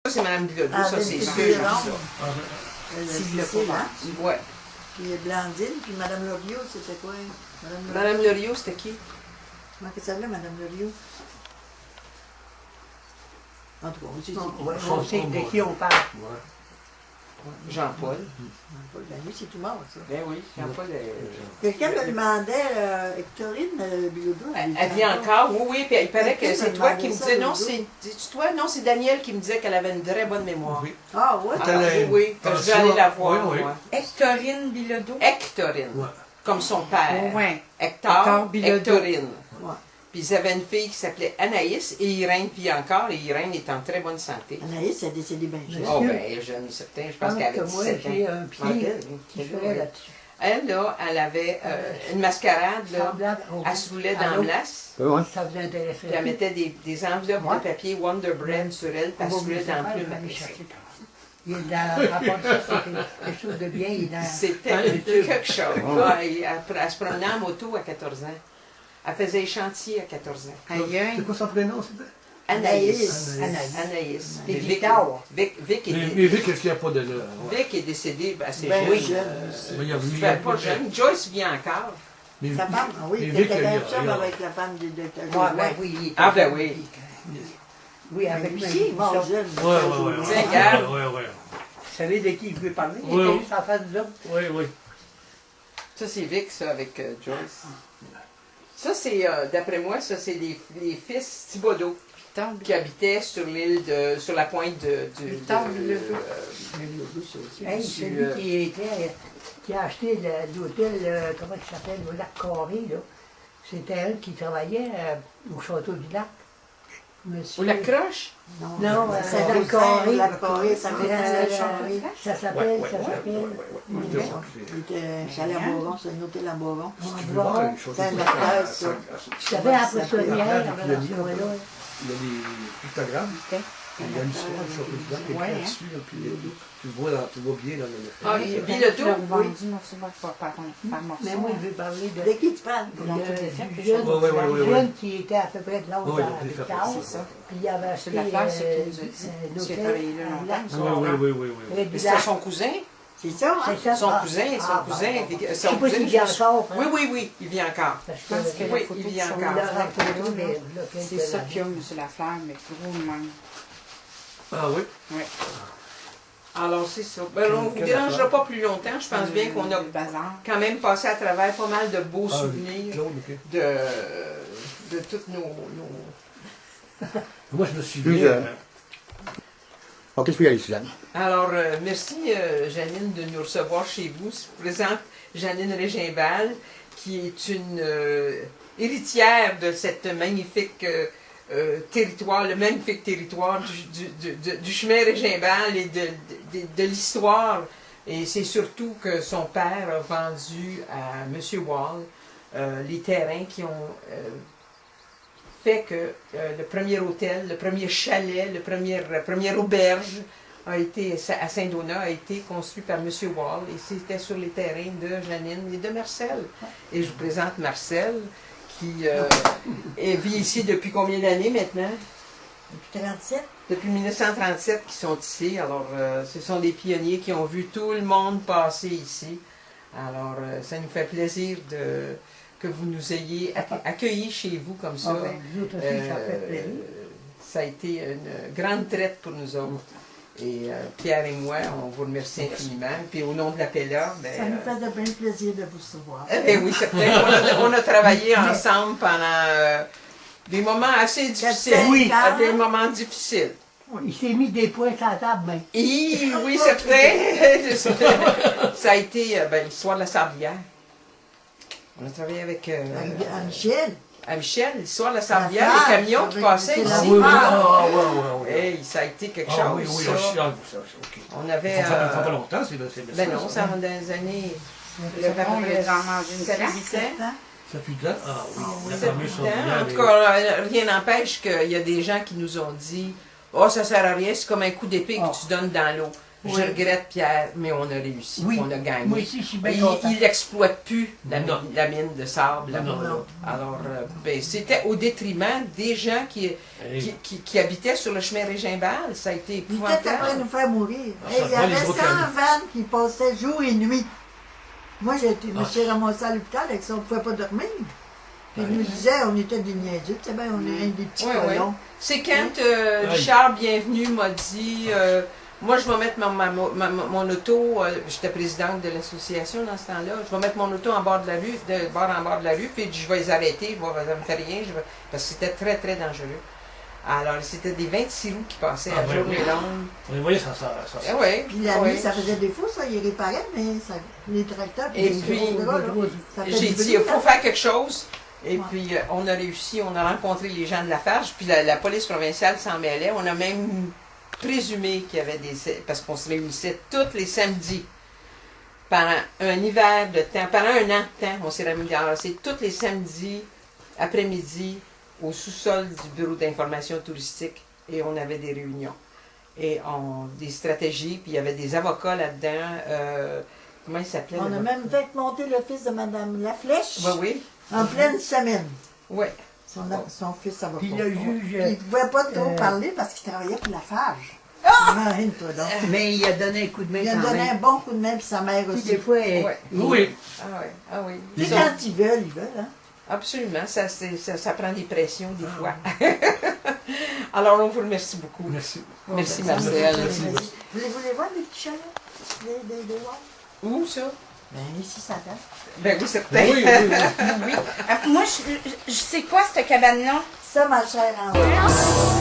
Ça, c'est Mme Bilodeau, Ah, ça, c'est Bénéfice sûr. Guérard. S'il l'a C'est pas là. vendu. Ouais. Puis Blandine, puis Mme Loriot, c'était quoi? Mme Loriot, c'était qui? Comment elle s'appelait, Mme Loriot? En tout cas, on sait Ouais, on sait de qui on parle. Jean-Paul. Ben oui, c'est tout mort, ça. Ben oui, Jean-Paul. Quelqu'un me demandait, Hectorine Bilodeau. Elle vit encore, oui, oui, puis il paraît que Quelqu'un c'est me toi qui me demandait disais, ça non, l'autre c'est toi, non, c'est Daniel qui me disait qu'elle avait une très bonne mémoire. Oui. Ah, ouais? Ah, oui, oui, que je vais aller la voir, Oui, oui. moi. Hectorine Bilodeau. Hectorine, Ouais. comme son père. Ouais. Hector Hector Bilodeau. Hectorine. Ouais. Puis ils avaient une fille qui s'appelait Anaïs, et Irène vit encore, et Irène est en très bonne santé. Anaïs, elle est décédée bien jeune. Oh, ben, jeune, certain, je pense qu'elle avait que moi, 17 ans. j'ai un pied qui ferait là-dessus. Elle, là, elle avait une mascarade, là, Semblable au- elle se roulait dans Allô? la glace, Ça vous intéresserait. puis elle mettait des enveloppes Ouais. de papier Wonder Bread sur elle, puis elle se roulait dans le plume. Il est dans rapport à ça, c'est quelque chose de bien. Il est dans... C'était quelque chose. Ouais, et elle se promenait en moto à 14 ans. Elle faisait les chantiers à 14 ans. Aïe, aïe. C'est quoi son prénom, c'était? Anaïs. Anaïs. Anaïs. Et Puis Victor. Vic Mais vu qu'il n'y a pas de là. Vic est décédé assez Ben jeune. jeune. Il y a vu. Ben, pas jeune. Joyce vient encore. Mais Sa femme, ah oui, mais il Vic, était il y a- bien sûr il y a- avec la femme de Ouais, ben oui. il est- Ah, ben oui. Oui, avec Lui lui. aussi, il est mort jeune. Ouais, ouais, ouais. Tiens, regarde. Ouais, ouais. Vous savez de qui je veux parler? Il Oui, était oui. juste en face de l'autre. Oui, oui. Ça, c'est Vic, ça, avec Joyce. Ça, c'est, d'après moi, ça, c'est les fils Thibodeau qui habitaient sur l'île de, sur la pointe Victor Bilodeau. Hey, Tu, celui qui a acheté l'hôtel, comment il s'appelle, au lac Carré, là. C'était elle qui travaillait au château du lac. Monsieur... Ou la croche? Non, c'est dans le Carré. La Corée, ça Euh, m'était Ça s'appelle, ça s'appelle. Il était chalet à Bourbon, c'est un hôtel à Bourbon. Tu veux voir une chose? C'est un acteur, ça. Tu savais, après ça, hier, dans ce coin-là. Il y a des pictogrammes. Il y a une histoire du château du lac qui est Ouais, écrit là-dessus. là, puis tu vois bien dans le. Ah, Tu Bilodeau, l'as oui. vendu morceau par morceau. Mais moi, je veux parler De qui tu parles? Ils l'ont tous fait, du les jeune, choses. Ouais, ouais, ouais, ouais. jeune qui était à peu près de l'âge Ouais, à il a fait Victor. C'est ça. Puis il avait acheté C'est l'affaire, c'est qu'il nous a dit. un Parce qu'il a hôtel travaillé là à longtemps. Lac, Oui, oui, oui, oui. près du Mais c'était lac. son cousin. C'est ça, hein? C'est ça. Son Ah. cousin, Ah, son cousin. bon. Je Son sais pas cousin, s'il vient encore. hein. Oui, oui, oui, il vit encore. Parce Je pense que que la Oui, photo il de vit son encore. il a enfant, rencontré, mais là, c'est ça qu'il y a, M. Lafleur, mais gros de même. Ah oui? Oui. Alors, c'est ça. Ben, on ne vous dérangera pas plus longtemps. Je pense bien qu'on a Le bazar. quand même passé à travers pas mal de beaux Ah, souvenirs Claude, ok. de toutes nos... Moi, je me suis Puis, dit. Ok, je peux y aller, Suzanne. Alors, merci Janine de nous recevoir chez vous. Je vous présente Janine Régimbal, qui est une héritière de cette magnifique territoire, le magnifique territoire du chemin Régimbal et de l'histoire. Et c'est surtout que son père a vendu à M. Wall les terrains qui ont fait que le premier hôtel, le premier chalet, la première auberge a été, à Saint-Donat a été construit par M. Wall et c'était sur les terrains de Janine et de Marcel. Et je vous présente Marcel qui vit ici depuis combien d'années maintenant? Depuis 37? Depuis 1937 qu'ils sont ici. Alors, ce sont des pionniers qui ont vu tout le monde passer ici. Alors, ça nous fait plaisir que vous nous ayez accueillis chez vous comme ça. Ah ben, nous autres aussi, ça fait plaisir. Ça a été une grande traite pour nous autres. Et Pierre et moi, on vous remercie infiniment. Puis au nom de la PELA, ben, Ça nous fait de bien plaisir de vous recevoir. ben oui, certain. On a travaillé ensemble pendant des moments assez difficiles. Oui. Des moments difficiles. Il s'est mis des points sur la table, mais. Oui, certain. Ça a été l'histoire de la sablière. On a travaillé avec À Michel. à Michel, l'histoire de la sablière, La les camions qui avec- passaient c'est ici. la Ah oui, oui, Ah. ah oui, oui, oui. Hey, ça a été quelque Ah oui, chose. oui, ça. ça, ok. On Ça avait. fait pas longtemps, c'est Ben non, ça rentre dans les années. Le pont, il a en mangé une 7, claque. 8 ans. Ça fait de temps? Ah oui, la 7, fameuse 8 ans. En tout sablière, cas, rien n'empêche qu'il y a des gens qui nous ont dit oh, ça sert à rien, c'est comme un coup d'épée que tu donnes dans l'eau. Je Oui. regrette, Pierre, mais on a réussi, Oui. on a gagné. Moi aussi, je suis bien content. Il n'exploite plus Non. la mine de sable là-bas. Non. là. Alors, ben, c'était au détriment des gens qui habitaient sur le chemin Régimbal. Ça a été Ils étaient après épouvantable. nous faire mourir. Ah, Et ça il y va, avait les 100 autres années. vannes qui passaient jour et nuit. Moi, je me suis ramassée à l'hôpital avec ça, on ne pouvait pas dormir. Puis ils nous disaient, on était des niaiseux, tu sais bien, on est des petits Ouais, ouais. colons. C'est quand Aïe. Richard Bienvenu m'a dit moi, je vais mettre mon auto, j'étais présidente de l'association dans ce temps-là, je vais mettre mon auto en bord de la rue, de bord en bord de la rue, puis je vais les arrêter, ça me fait rien, parce que c'était très, très dangereux. Alors, c'était des 26 roues qui passaient Ah, à ouais, journée oui. longue. On les voyait, ça. Ah ouais, Puis la ah nuit, ouais. ça faisait défaut, ça, ils réparaient, mais ça, les tracteurs, Et les puis, gros gars, là, ça fait J'ai du dit, bruit, il faut hein. faire quelque chose. Et Ouais. puis, on a réussi, on a rencontré les gens de Lafarge, puis la police provinciale s'en mêlait. On a même présumé qu'il y avait parce qu'on se réunissait tous les samedis. Pendant un hiver de temps, pendant un an de temps, on s'est ramassés tous les samedis après-midi au sous-sol du bureau d'information touristique et on avait des réunions. Et des stratégies, puis il y avait des avocats là-dedans. Comment il s'appelait? On a même fait monter le fils de Mme Laflèche Oui, oui. en pleine semaine. Oui. Son fils avocat. Puis le juge, Il ne pouvait pas trop parler parce qu'il travaillait pour Lafarge. Imagine-toi donc. mais il a donné un coup de main Il a quand donné un même. bon coup de main, puis sa mère Puis aussi. des fois, Ouais. Oui. Ah oui, ah oui. Puis Ça, quand ils veulent, hein. absolument, ça prend des pressions des fois. Alors, on vous remercie beaucoup. Merci. Merci, Ben, ça, Marcel. Voulez-vous les voir, les petits chalets? Des voir? Où ça? Ben, ici, ça date. Ben oui, certain. Oui, oui, oui. Oui. Moi, je sais quoi, cette cabane-là? Ça, ma chère, en